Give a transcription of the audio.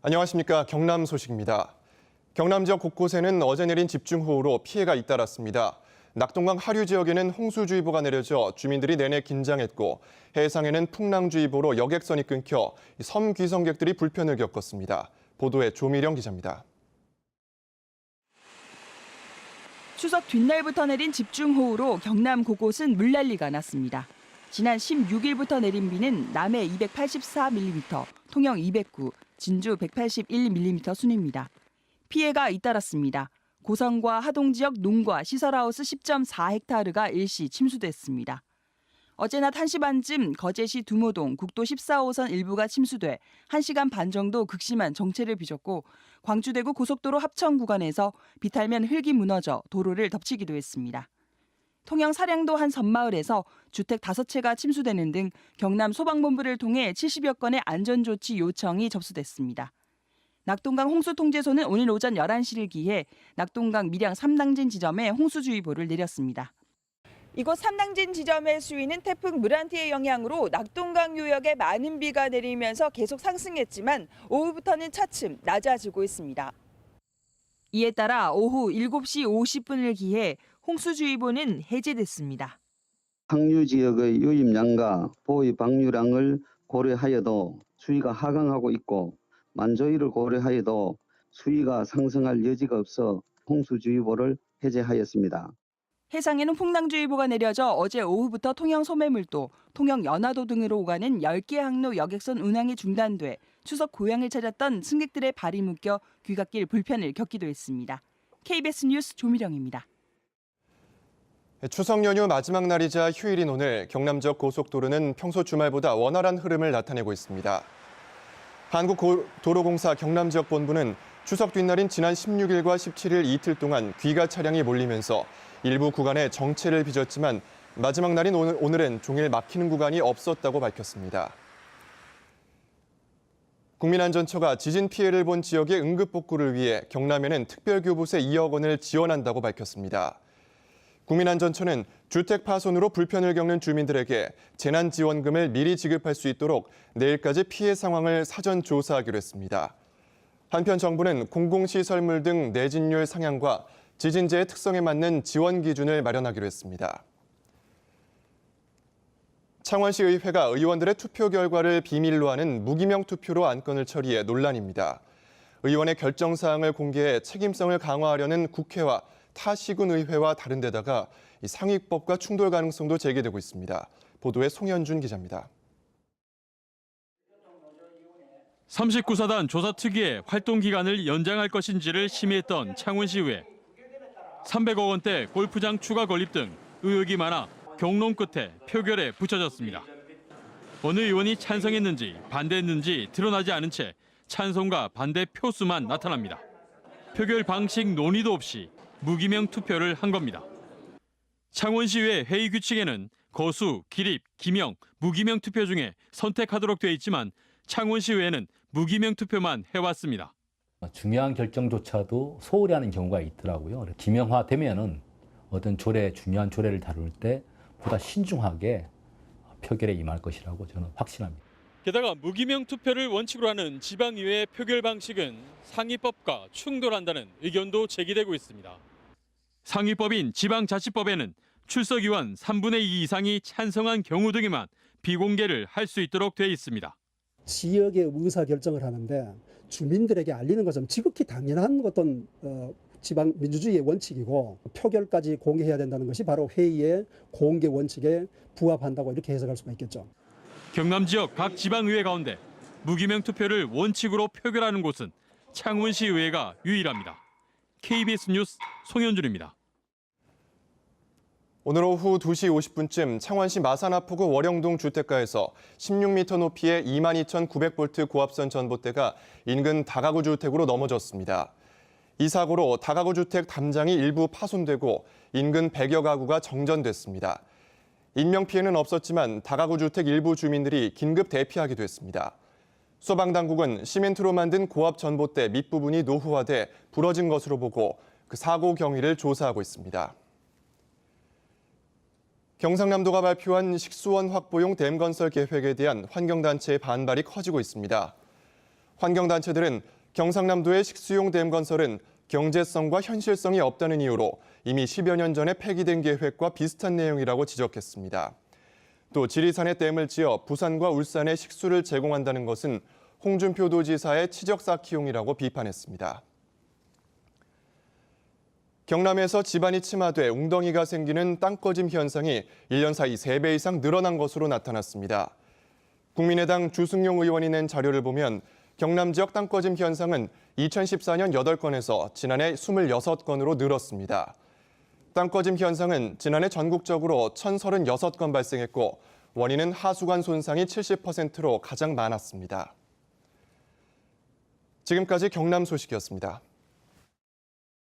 안녕하십니까. 경남 소식입니다. 경남 지역 곳곳에는 어제 내린 집중호우로 피해가 잇따랐습니다. 낙동강 하류 지역에는 홍수주의보가 내려져 주민들이 내내 긴장했고 해상에는 풍랑주의보로 여객선이 끊겨 섬 귀성객들이 불편을 겪었습니다. 보도에 조미령 기자입니다. 추석 뒷날부터 내린 집중호우로 경남 곳곳은 물난리가 났습니다. 지난 16일부터 내린 비는 남해 284mm, 통영 209, 진주 181mm 순입니다. 피해가 잇따랐습니다. 고성과 하동 지역 농가 시설하우스 10.4헥타르가 일시 침수됐습니다. 어제 낮 1시 반쯤 거제시 두모동 국도 14호선 일부가 침수돼 1시간 반 정도 극심한 정체를 빚었고 광주대구 고속도로 합천 구간에서 비탈면 흙이 무너져 도로를 덮치기도 했습니다. 통영 사량도 한 섬마을에서 주택 5채가 침수되는 등 경남 소방본부를 통해 70여 건의 안전조치 요청이 접수됐습니다. 낙동강 홍수통제소는 오늘 오전 11시를 기해 낙동강 밀양 삼당진 지점에 홍수주의보를 내렸습니다. 이곳 삼당진 지점의 수위는 태풍 무란티의 영향으로 낙동강 유역에 많은 비가 내리면서 계속 상승했지만 오후부터는 차츰 낮아지고 있습니다. 이에 따라 오후 7시 50분을 기해 홍수주의보는 해제됐습니다. 상류 지역의 유입량과 보의 방류량을 고려하여도 수위가 하강하고 있고 만조일을 고려하여도 수위가 상승할 여지가 없어 홍수주의보를 해제하였습니다. 해상에는 풍랑주의보가 내려져 어제 오후부터 통영 소매물도, 통영 연화도 등으로 오가는 10개 항로 여객선 운항이 중단돼 추석 고향을 찾았던 승객들의 발이 묶여 귀갓길 불편을 겪기도 했습니다. KBS 뉴스 조미령입니다. 추석 연휴 마지막 날이자 휴일인 오늘 경남 지역 고속도로는 평소 주말보다 원활한 흐름을 나타내고 있습니다. 한국도로공사 경남 지역 본부는 추석 뒷날인 지난 16일과 17일 이틀 동안 귀가 차량이 몰리면서 일부 구간에 정체를 빚었지만 마지막 날인 오늘은 종일 막히는 구간이 없었다고 밝혔습니다. 국민안전처가 지진 피해를 본 지역의 응급복구를 위해 경남에는 특별교부세 2억 원을 지원한다고 밝혔습니다. 국민안전처는 주택 파손으로 불편을 겪는 주민들에게 재난지원금을 미리 지급할 수 있도록 내일까지 피해 상황을 사전 조사하기로 했습니다. 한편 정부는 공공시설물 등 내진율 상향과 지진재해 특성에 맞는 지원 기준을 마련하기로 했습니다. 창원시 의회가 의원들의 투표 결과를 비밀로 하는 무기명 투표로 안건을 처리해 논란입니다. 의원의 결정 사항을 공개해 책임성을 강화하려는 국회와 타 시군 의회와 다른 데다가 상위법과 충돌 가능성도 제기되고 있습니다. 보도에 송현준 기자입니다. 39사단 조사특위의 활동 기간을 연장할 것인지를 심의했던 창원시의회. 300억 원대 골프장 추가 건립 등 의혹이 많아 경론 끝에 표결에 붙여졌습니다. 어느 의원이 찬성했는지 반대했는지 드러나지 않은 채 찬성과 반대 표수만 나타납니다. 표결 방식 논의도 없이 무기명 투표를 한 겁니다. 창원시의회 회의 규칙에는 거수, 기립, 기명, 무기명 투표 중에 선택하도록 돼 있지만 창원시의회는 무기명 투표만 해왔습니다. 중요한 결정조차도 소홀히 하는 경우가 있더라고요. 기명화되면은 어떤 중요한 조례를 다룰 때 보다 신중하게 표결에 임할 것이라고 저는 확신합니다. 게다가 무기명 투표를 원칙으로 하는 지방의회의 표결 방식은 상위법과 충돌한다는 의견도 제기되고 있습니다. 상위법인 지방자치법에는 출석의원 3분의 2 이상이 찬성한 경우 등에만 비공개를 할 수 있도록 돼 있습니다. 지역의 의사결정을 하는데 주민들에게 알리는 것은 지극히 당연한 어떤 지방 민주주의의 원칙이고 표결까지 공개해야 된다는 것이 바로 회의의 공개 원칙에 부합한다고 이렇게 해석할 수가 있겠죠. 경남 지역 각 지방의회 가운데 무기명 투표를 원칙으로 표결하는 곳은 창원시 의회가 유일합니다. KBS 뉴스 송현준입니다. 오늘 오후 2시 50분쯤 창원시 마산하포구 월영동 주택가에서 16m 높이의 22,900V 고압선 전봇대가 인근 다가구 주택으로 넘어졌습니다. 이 사고로 다가구 주택 담장이 일부 파손되고 인근 100여 가구가 정전됐습니다. 인명피해는 없었지만 다가구 주택 일부 주민들이 긴급 대피하기도 했습니다. 소방당국은 시멘트로 만든 고압 전봇대 밑부분이 노후화돼 부러진 것으로 보고 그 사고 경위를 조사하고 있습니다. 경상남도가 발표한 식수원 확보용 댐 건설 계획에 대한 환경단체의 반발이 커지고 있습니다. 환경단체들은 경상남도의 식수용 댐 건설은 경제성과 현실성이 없다는 이유로 이미 10여 년 전에 폐기된 계획과 비슷한 내용이라고 지적했습니다. 또 지리산에 댐을 지어 부산과 울산에 식수를 제공한다는 것은 홍준표 도지사의 치적 쌓기용이라고 비판했습니다. 경남에서 집안이 침하돼 웅덩이가 생기는 땅꺼짐 현상이 1년 사이 3배 이상 늘어난 것으로 나타났습니다. 국민의당 주승용 의원이 낸 자료를 보면 경남 지역 땅꺼짐 현상은 2014년 8건에서 지난해 26건으로 늘었습니다. 땅꺼짐 현상은 지난해 전국적으로 1,036건 발생했고 원인은 하수관 손상이 70%로 가장 많았습니다. 지금까지 경남 소식이었습니다.